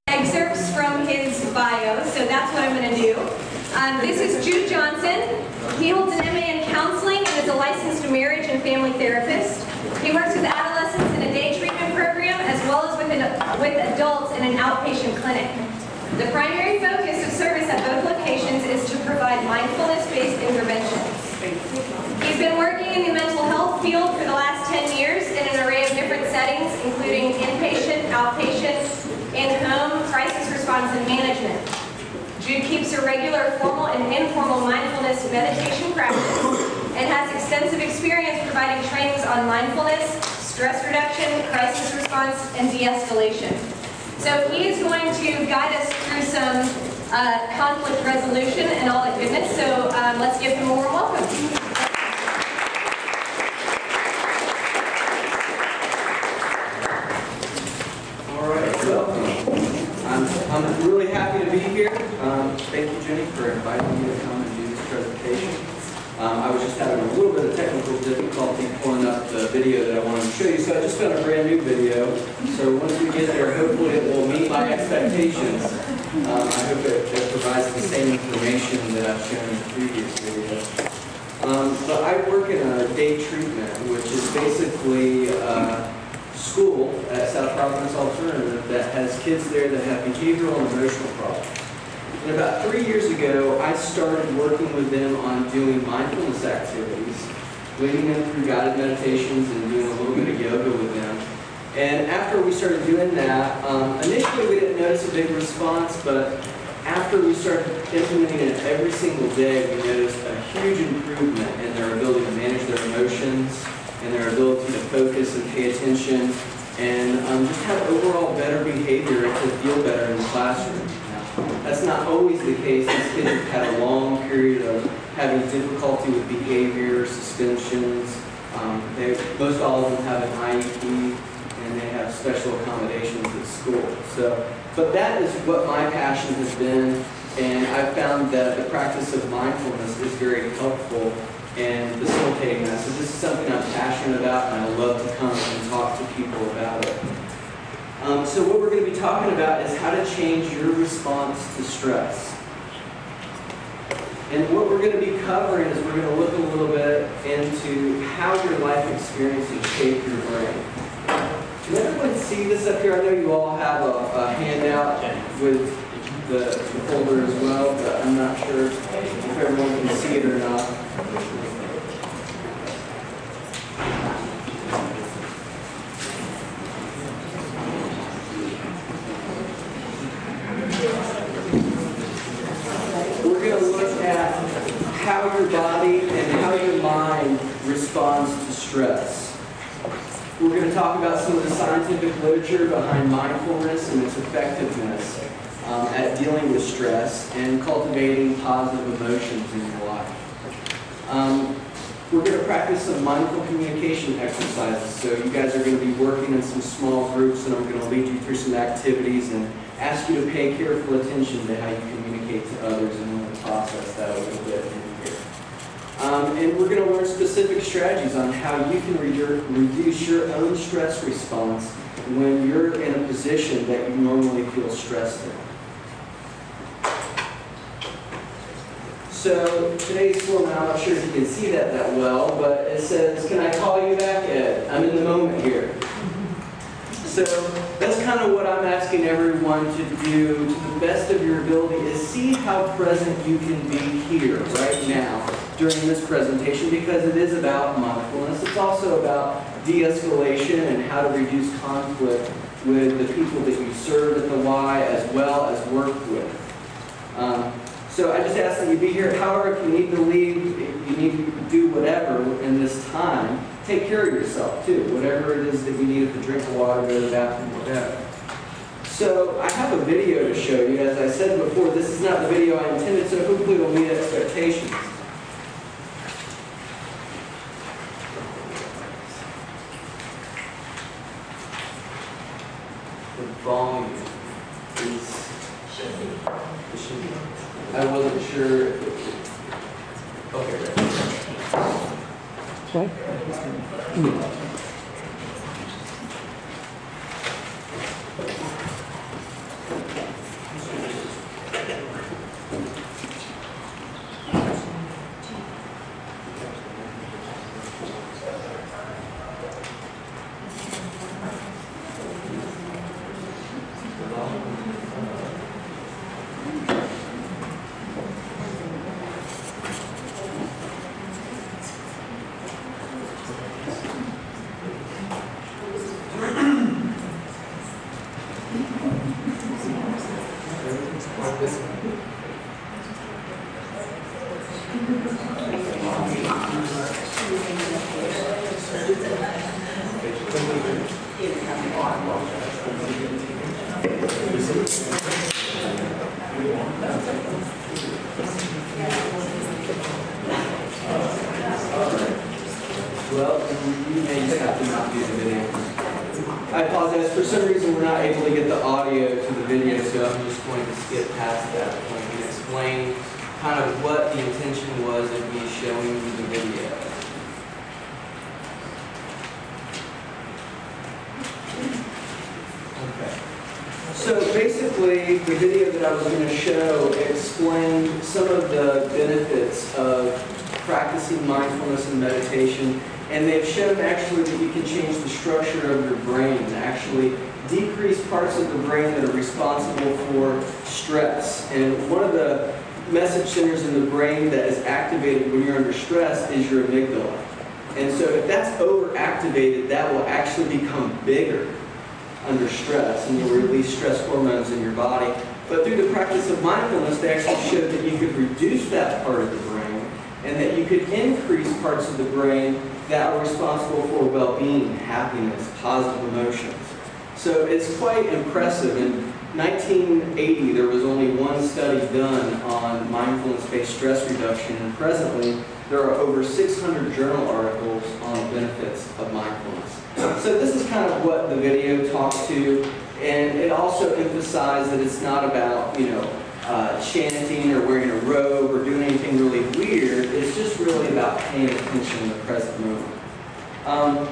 Excerpts from his bio, so that's what I'm going to do. This is Jude Johnson. He holds an MA in counseling and is a licensed marriage and family therapist. He works with adolescents in a day treatment program as well as with adults in an outpatient clinic. The primary focus of service at both locations is to provide mindfulness-based interventions. He's been working in the mental health field for the last 10 years in an array of different settings, including inpatient, outpatient, in-home, crisis response, and management. Jude keeps a regular formal and informal mindfulness meditation practice and has extensive experience providing trainings on mindfulness, stress reduction, crisis response, and de-escalation. So he is going to guide us through some conflict resolution and all that goodness. So let's give him a warm welcome. I'm really happy to be here. Thank you, Jenny, for inviting me to come and do this presentation. I was just having a little bit of technical difficulty pulling up the video that I wanted to show you, so I just found a brand new video. So once we get there, hopefully it will meet my expectations. I hope it provides the same information that I've shown in the previous video. But I work in a day treatment, which is basically school at South Providence Alternative that has kids there that have behavioral and emotional problems. And about 3 years ago, I started working with them on doing mindfulness activities, leading them through guided meditations and doing a little bit of yoga with them. And after we started doing that, initially we didn't notice a big response, but after we started implementing it every single day, we noticed a huge improvement in their ability to manage their emotions, and their ability to focus and pay attention, and just have overall better behavior to feel better in the classroom. Now, that's not always the case. These kids have had a long period of having difficulty with behavior, suspensions. Most all of them have an IEP, and they have special accommodations at school. But that is what my passion has been, and I've found that the practice of mindfulness is very helpful and facilitating that. So this is something I'm passionate about, and I love to come and talk to people about it. So what we're going to be talking about is how to change your response to stress. And what we're going to be covering is we're going to look a little bit into how your life experiences shape your brain. Can everyone see this up here? I know you all have a handout with the folder as well, but I'm not sure if everyone can see it or not. We're going to look at how your body and how your mind responds to stress. We're going to talk about some of the scientific literature behind mindfulness and its effectiveness at dealing with stress and cultivating positive emotions in your life. We're going to practice some mindful communication exercises. So you guys are going to be working in some small groups, and I'm going to lead you through some activities and ask you to pay careful attention to how you communicate to others, and we're going to process that a little bit in here. And we're going to learn specific strategies on how you can reduce your own stress response when you're in a position that you normally feel stressed in. So today's format, I'm not sure if you can see that well, but it says, "Can I call you back, Ed? I'm in the moment here." So that's kind of what I'm asking everyone to do to the best of your ability, is see how present you can be here right now during this presentation, because it is about mindfulness. It's also about de-escalation and how to reduce conflict with the people that you serve at the Y as well as work with. So I just ask that you be here. However, if you need to leave, if you need to do whatever in this time, take care of yourself too. Whatever it is that you need, to drink water, go to the bathroom, whatever. So I have a video to show you. As I said before, this is not the video I intended, so hopefully it will meet expectations. The volume is... I wasn't sure if it... Okay, right. What? this one. Well, you may just have to not do the video. I apologize. For some reason, we're not able to get the audio to the video, so I'm just going to skip past that point and explain kind of what the intention was of me showing you the video. Okay. So basically, the video that I was going to show explained some of the benefits of practicing mindfulness and meditation, and they've shown actually that you can change the structure of your brain and actually decrease parts of the brain that are responsible for stress. And one of the message centers in the brain that is activated when you're under stress is your amygdala. And so if that's overactivated, that will actually become bigger under stress, and you'll release stress hormones in your body. But through the practice of mindfulness, they actually showed that you could reduce that part of the brain, and that you could increase parts of the brain that are responsible for well-being, happiness, positive emotions. So it's quite impressive. In 1980, there was only one study done on mindfulness-based stress reduction, and presently there are over 600 journal articles on the benefits of mindfulness. So this is kind of what the video talks to, and it also emphasized that it's not about, chanting or wearing a robe or doing anything really weird. It's just really about paying attention in the present moment.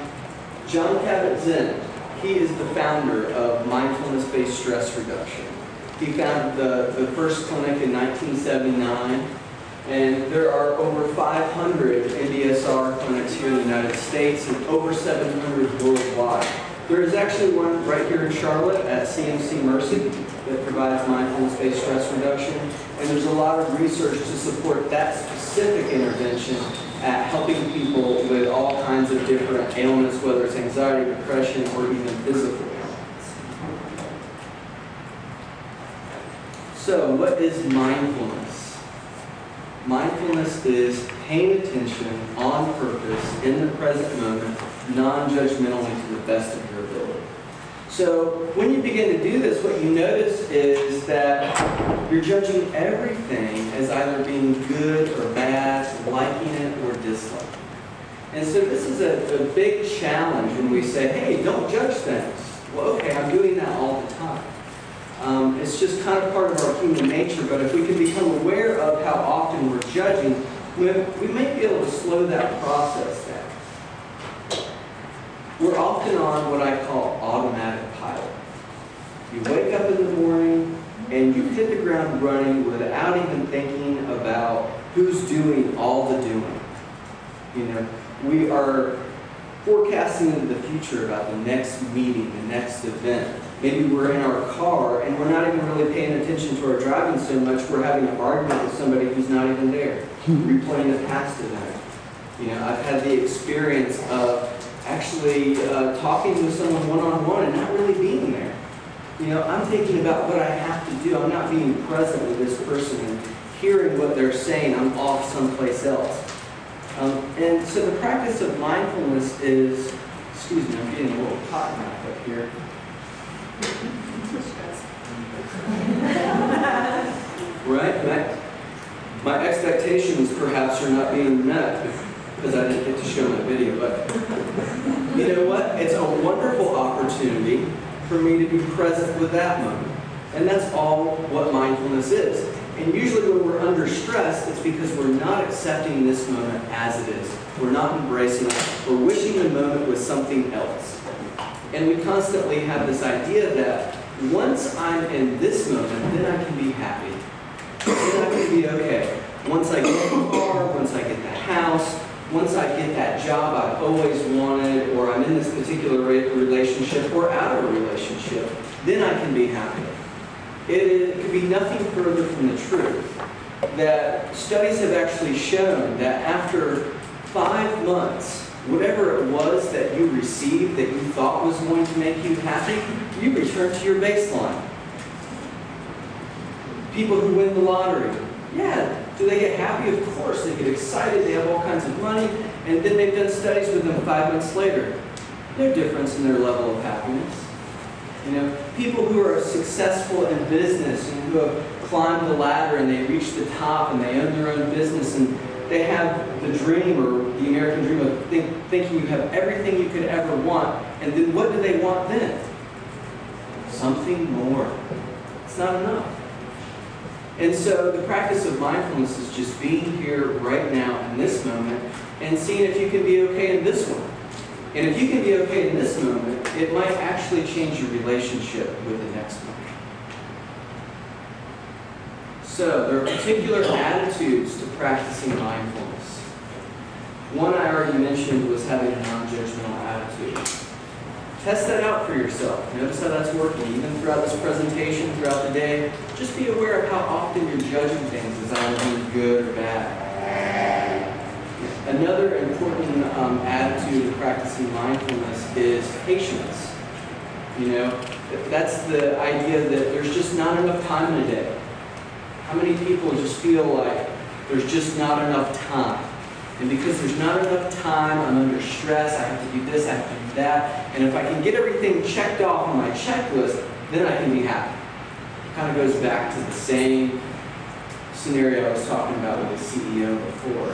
John Kabat-Zinn, he is the founder of mindfulness-based stress reduction. He founded the first clinic in 1979, and there are over 500 MBSR clinics here in the United States and over 700 worldwide. There is actually one right here in Charlotte at CMC Mercy that provides mindfulness-based stress reduction, and there's a lot of research to support that specific intervention at helping people with all kinds of different ailments, whether it's anxiety, depression, or even physical ailments. So, what is mindfulness? Mindfulness is paying attention on purpose in the present moment, non-judgmentally to the best of your ability. So when you begin to do this, what you notice is that you're judging everything as either being good or bad, liking it or disliking. And so this is a big challenge when we say, hey, don't judge things. Well, okay, I'm doing that all the time. It's just kind of part of our human nature, but if we can become aware of how often we're judging, we may be able to slow that process down. We're often on what I call automatic pilot. You wake up in the morning and you hit the ground running without even thinking about who's doing all the doing. We are forecasting into the future about the next meeting, the next event. Maybe we're in our car and we're not even really paying attention to our driving so much, we're having an argument with somebody who's not even there, replaying the past event. I've had the experience of actually talking with someone one-on-one and not really being there. I'm thinking about what I have to do. I'm not being present with this person and hearing what they're saying. I'm off someplace else. And so the practice of mindfulness is, excuse me, I'm getting a little hot mouth up here. Right? My expectations perhaps are not being met because I didn't get to show my video, but you know what? It's a wonderful opportunity for me to be present with that moment. And that's all what mindfulness is. And usually when we're under stress, it's because we're not accepting this moment as it is. We're not embracing it. We're wishing the moment was something else. And we constantly have this idea that once I'm in this moment, then I can be happy. Then I can be okay. Once I get the car, once I get the house, once I get that job I've always wanted, or I'm in this particular relationship or out of a relationship, then I can be happy. It could be nothing further from the truth. That studies have actually shown that after 5 months, whatever it was that you received that you thought was going to make you happy, you return to your baseline. People who win the lottery, yeah, do they get happy? Of course, they get excited, they have all kinds of money, and then they've done studies with them 5 months later. No difference in their level of happiness. You know, people who are successful in business and who have climbed the ladder and they reach the top and they own their own business and they have the dream or the American dream of thinking you have everything you could ever want, and then what do they want then? Something more. It's not enough. And so the practice of mindfulness is just being here right now in this moment and seeing if you can be okay in this one. And if you can be okay in this moment, it might actually change your relationship with the next one. So there are particular attitudes to practicing mindfulness. One I already mentioned was having a non-judgmental attitude. Test that out for yourself. Notice how that's working. Even throughout this presentation, throughout the day, just be aware of how often you're judging things as either good or bad. Another important attitude of practicing mindfulness is patience. You know, that's the idea that there's just not enough time in a day. How many people just feel like there's just not enough time? And because there's not enough time, I'm under stress, I have to do this, I have to do that, and if I can get everything checked off on my checklist, then I can be happy. It kind of goes back to the same scenario I was talking about with the CEO before.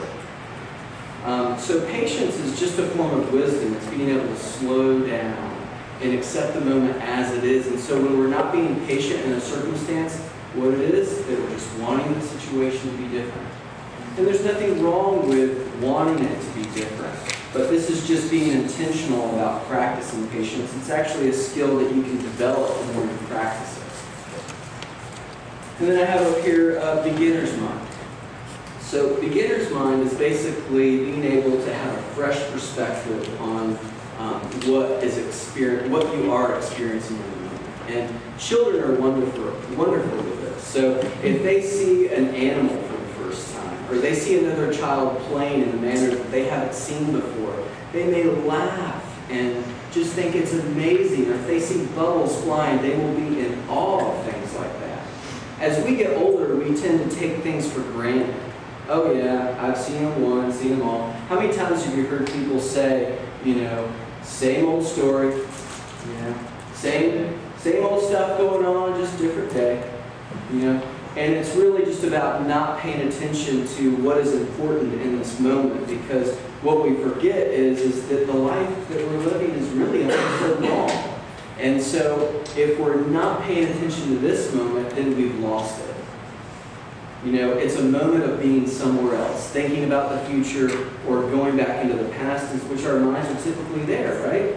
So patience is just a form of wisdom. It's being able to slow down and accept the moment as it is. And so when we're not being patient in a circumstance, what it is that we're just wanting the situation to be different. And there's nothing wrong with wanting it to be different. But this is just being intentional about practicing patience. It's actually a skill that you can develop the more you practice it. And then I have up here beginner's mind. So beginner's mind is basically being able to have a fresh perspective on what you are experiencing in the moment. And children are wonderful with this. So if they see an animal for the first time, or they see another child playing in a manner that they haven't seen before, they may laugh and just think it's amazing. Or if they see bubbles flying, they will be in awe of things like that. As we get older, we tend to take things for granted. Oh yeah, I've seen them once, seen them all. How many times have you heard people say, you know, same old story, you know, same old stuff going on, just different day, you know? And it's really just about not paying attention to what is important in this moment, because what we forget is that the life that we're living is really only so long. And so if we're not paying attention to this moment, then we've lost it. You know, it's a moment of being somewhere else, thinking about the future or going back into the past, which our minds are typically there, right?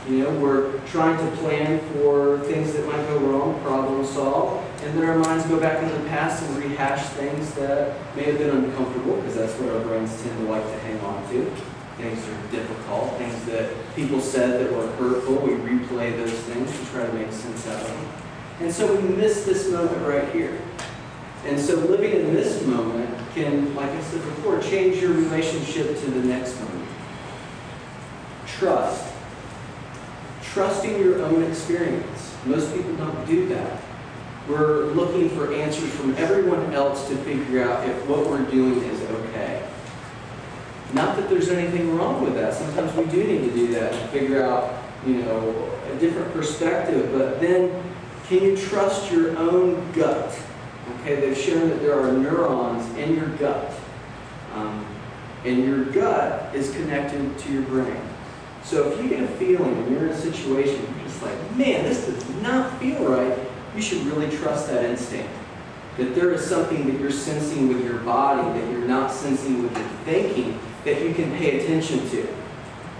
You know, we're trying to plan for things that might go wrong, problem solve, and then our minds go back into the past and rehash things that may have been uncomfortable, because that's what our brains tend to like to hang on to. Things that are difficult, things that people said that were hurtful, we replay those things to try to make sense out of them. And so we miss this moment right here. And so living in this moment can, like I said before, change your relationship to the next moment. Trust. Trusting your own experience. Most people don't do that. We're looking for answers from everyone else to figure out if what we're doing is okay. Not that there's anything wrong with that. Sometimes we do need to do that and figure out, you know, a different perspective. But then, can you trust your own gut? Okay, they've shown that there are neurons in your gut. And your gut is connected to your brain. So if you get a feeling and you're in a situation, you're just like, man, this does not feel right, you should really trust that instinct. That there is something that you're sensing with your body that you're not sensing with your thinking that you can pay attention to.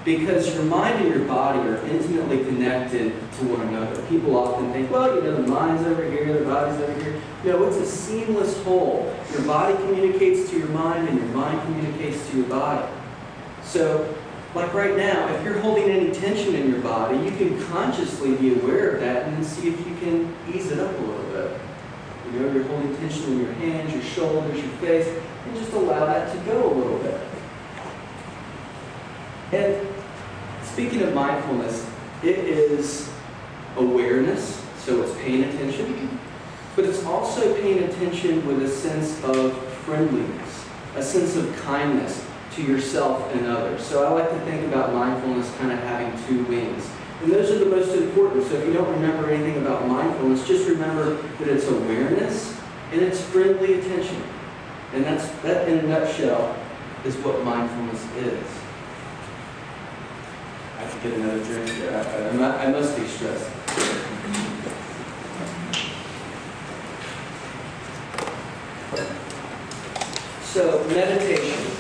Because your mind and your body are intimately connected to one another. People often think, well, you know, the mind's over here, the body's over here. No, it's a seamless whole. Your body communicates to your mind and your mind communicates to your body. So, like right now, if you're holding any tension in your body, you can consciously be aware of that and then see if you can ease it up a little bit. You know, you're holding tension in your hands, your shoulders, your face, and just allow that to go a little bit. And speaking of mindfulness, it is awareness, so it's paying attention. but it's also paying attention with a sense of friendliness, a sense of kindness to yourself and others. So I like to think about mindfulness kind of having two wings. And those are the most important. So if you don't remember anything about mindfulness, just remember that it's awareness and it's friendly attention. And that in a nutshell is what mindfulness is. I have to get another drink. I must be stressed. So meditation.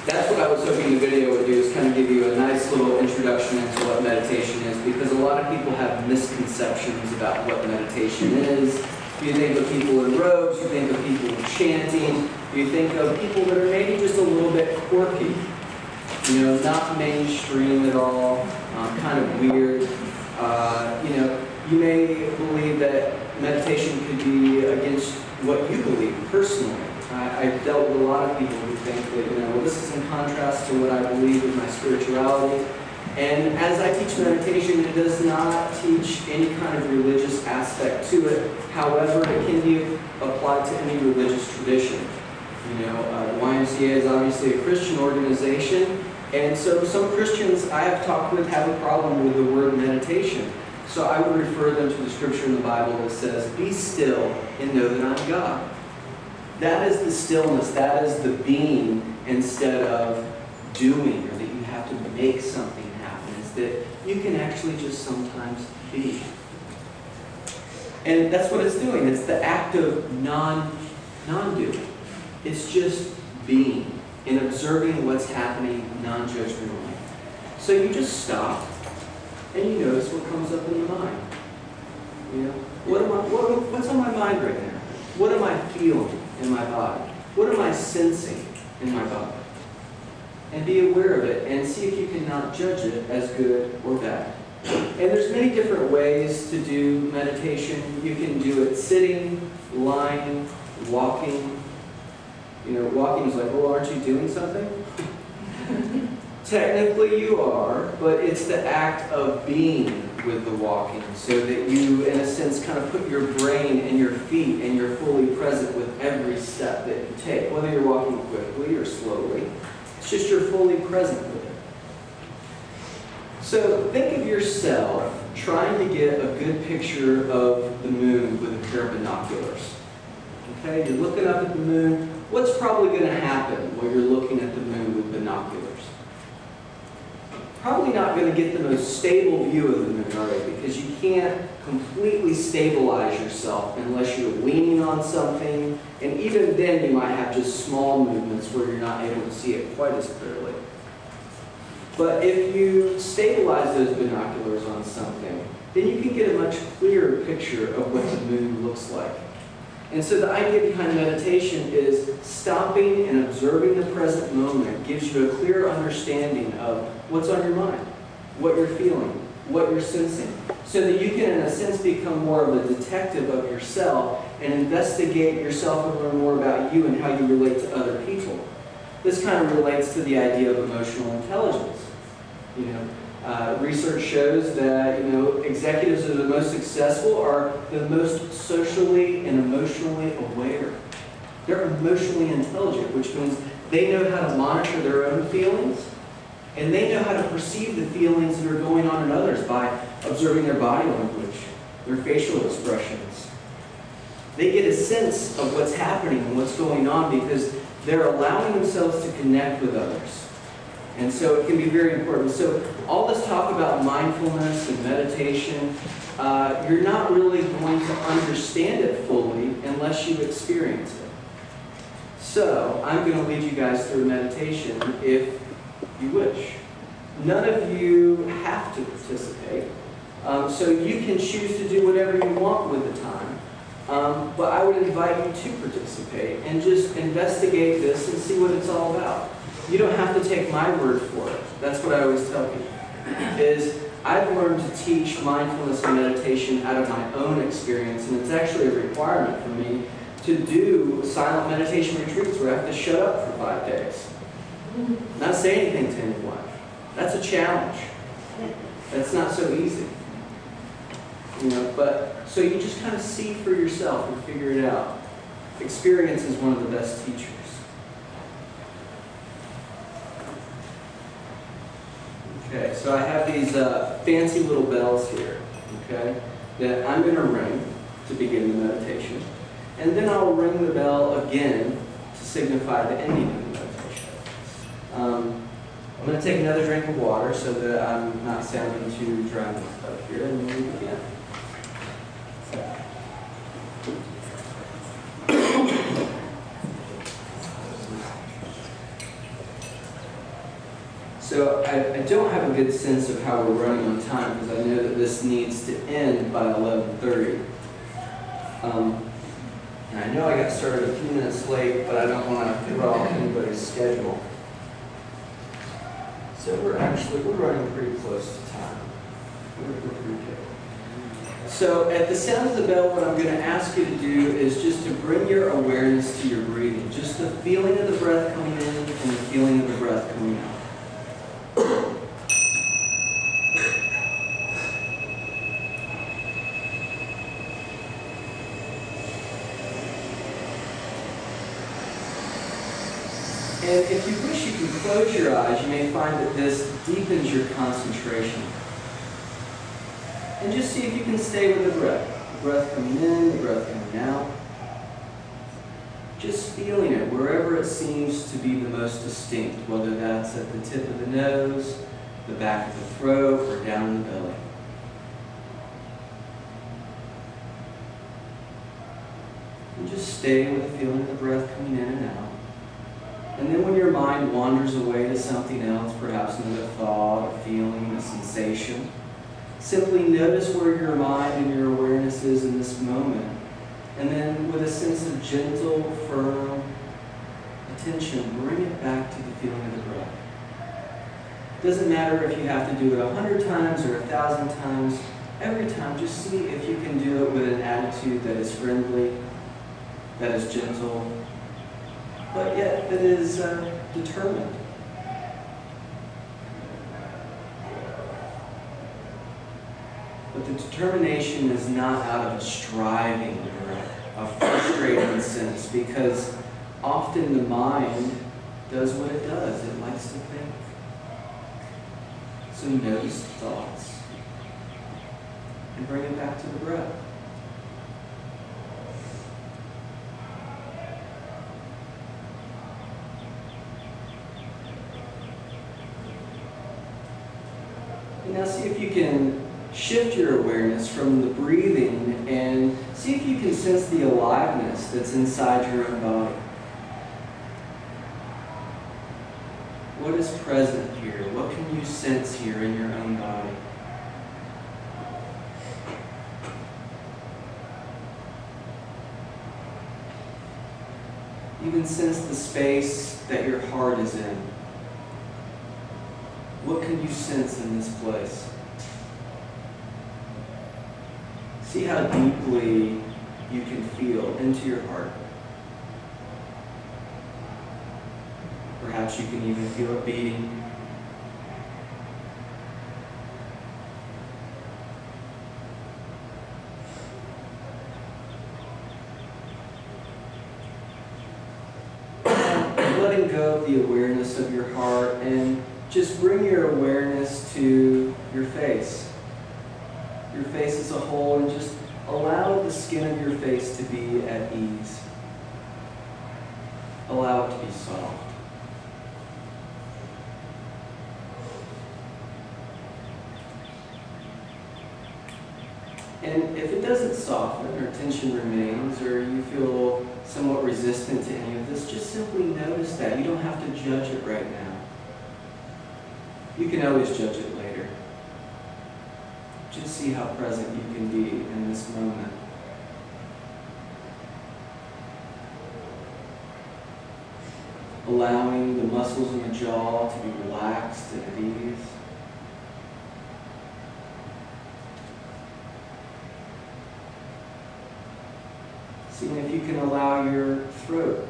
That's what I was hoping the video would do, is kind of give you a nice little introduction into what meditation is, because a lot of people have misconceptions about what meditation is. You think of people in robes, you think of people chanting, you think of people that are maybe just a little bit quirky, you know, not mainstream at all, kind of weird. You know, you may believe that meditation could be against what you believe personally. I've dealt with a lot of people who think that, you know, well, this is in contrast to what I believe in my spirituality. And as I teach meditation, it does not teach any kind of religious aspect to it. However, it can be applied to any religious tradition. You know, the YMCA is obviously a Christian organization, and so some Christians I have talked with have a problem with the word meditation. So I would refer them to the scripture in the Bible that says, "Be still and know that I'm God." That is the stillness, that is the being instead of doing, or that you have to make something happen. It's that you can actually just sometimes be. And that's what it's doing. It's the act of non-doing. It's just being and observing what's happening non-judgmentally. So you just stop and you notice what comes up in your mind. You know, what's on my mind right now? What am I feeling in my body? What am I sensing in my body? And be aware of it and see if you cannot judge it as good or bad. And there's many different ways to do meditation. You can do it sitting, lying, walking. You know, walking is like, well, aren't you doing something? Technically you are, but it's the act of being with the walking, so that you, in a sense, kind of put your brain and your feet and you're fully present with every step that you take, whether you're walking quickly or slowly. It's just you're fully present with it. So think of yourself trying to get a good picture of the moon with a pair of binoculars. Okay, you're looking up at the moon. What's probably going to happen when you're looking at the moon with binoculars? Probably not going to get the most stable view of the moon, are you? Because you can't completely stabilize yourself unless you're leaning on something, and even then you might have just small movements where you're not able to see it quite as clearly. But if you stabilize those binoculars on something, then you can get a much clearer picture of what the moon looks like. And so the idea behind meditation is stopping and observing the present moment gives you a clear understanding of what's on your mind, what you're feeling, what you're sensing, so that you can, in a sense, become more of a detective of yourself and investigate yourself and learn more about you and how you relate to other people. This kind of relates to the idea of emotional intelligence. You know, research shows that, you know, executives that are the most successful are the most socially and emotionally aware. They're emotionally intelligent, which means they know how to monitor their own feelings, and they know how to perceive the feelings that are going on in others by observing their body language, their facial expressions. They get a sense of what's happening and what's going on because they're allowing themselves to connect with others. And so it can be very important. So all this talk about mindfulness and meditation, you're not really going to understand it fully unless you experience it. So I'm going to lead you guys through meditation if you wish. None of you have to participate. So you can choose to do whatever you want with the time. But I would invite you to participate and just investigate this and see what it's all about. You don't have to take my word for it. That's what I always tell people, is I've learned to teach mindfulness and meditation out of my own experience, and it's actually a requirement for me to do silent meditation retreats where I have to shut up for 5 days. Not say anything to anyone. That's a challenge. That's not so easy. But so you just kind of see for yourself and figure it out. Experience is one of the best teachers. Okay, so I have these fancy little bells here, okay, that I'm going to ring to begin the meditation. And then I'll ring the bell again to signify the ending of the meditation. I'm going to take another drink of water so that I'm not sounding too drowned up here, and then we begin. So I don't have a good sense of how we're running on time because I know that this needs to end by 11:30. And I know I got started a few minutes late, but I don't want to throw off anybody's schedule. So we're running pretty close to time. We're pretty good. So at the sound of the bell, what I'm going to ask you to do is just to bring your awareness to your breathing. Just the feeling of the breath coming in and the feeling of the breath coming out. And if you wish, you can close your eyes. You may find that this deepens your concentration. And just see if you can stay with the breath. The breath coming in, the breath coming out. Just feeling it wherever it seems to be the most distinct, whether that's at the tip of the nose, the back of the throat, or down in the belly. And just stay with the feeling of the breath coming in and out. And then when your mind wanders away to something else, perhaps another thought, a feeling, a sensation, simply notice where your mind and your awareness is in this moment. And then with a sense of gentle, firm attention, bring it back to the feeling of the breath. It doesn't matter if you have to do it 100 times or 1,000 times. Every time, just see if you can do it with an attitude that is friendly, that is gentle, but yet that is determined. But the determination is not out of a striving or a frustrating sense, because often the mind does what it does. It likes to think. So notice the thoughts and bring it back to the breath. And now see if you can shift your awareness from the breathing and see if you can sense the aliveness that's inside your own body. What is present here? What can you sense here in your own body? Even sense the space that your heart is in. What can you sense in this place? See how deeply you can feel into your heart. Perhaps you can even feel it beating. Letting go of the awareness of your heart and just bring your awareness to your face. Your face as a whole, and just allow the skin of your face to be at ease. Allow it to be soft. And if it doesn't soften or tension remains or you feel somewhat resistant to any of this, just simply notice that. You don't have to judge it right now. You can always judge it later. Just see how present you can be in this moment. Allowing the muscles in the jaw to be relaxed and at ease. Seeing if you can allow your throat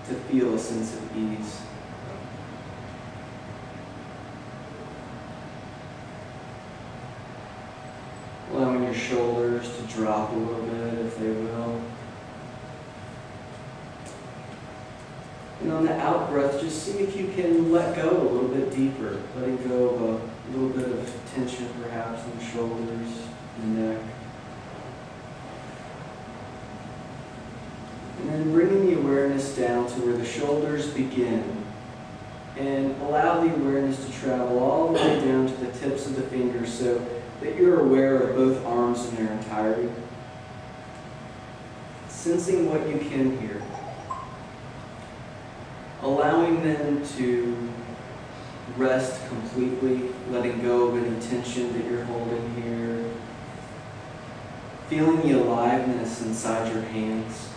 to feel a sense of ease. Allowing your shoulders to drop a little bit if they will. And on the out breath, just see if you can let go a little bit deeper, letting go of a little bit of tension perhaps in the shoulders, the neck. And then bringing the awareness down to where the shoulders begin. And allow the awareness to travel all the way down to the tips of the fingers so that you're aware of both arms in their entirety. Sensing what you can here. Allowing them to rest completely, letting go of any tension that you're holding here. Feeling the aliveness inside your hands,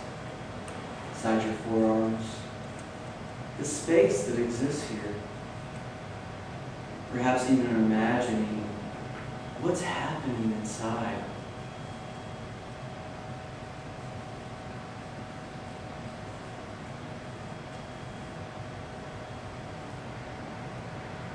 inside your forearms. The space that exists here. Perhaps even imagining what's happening inside.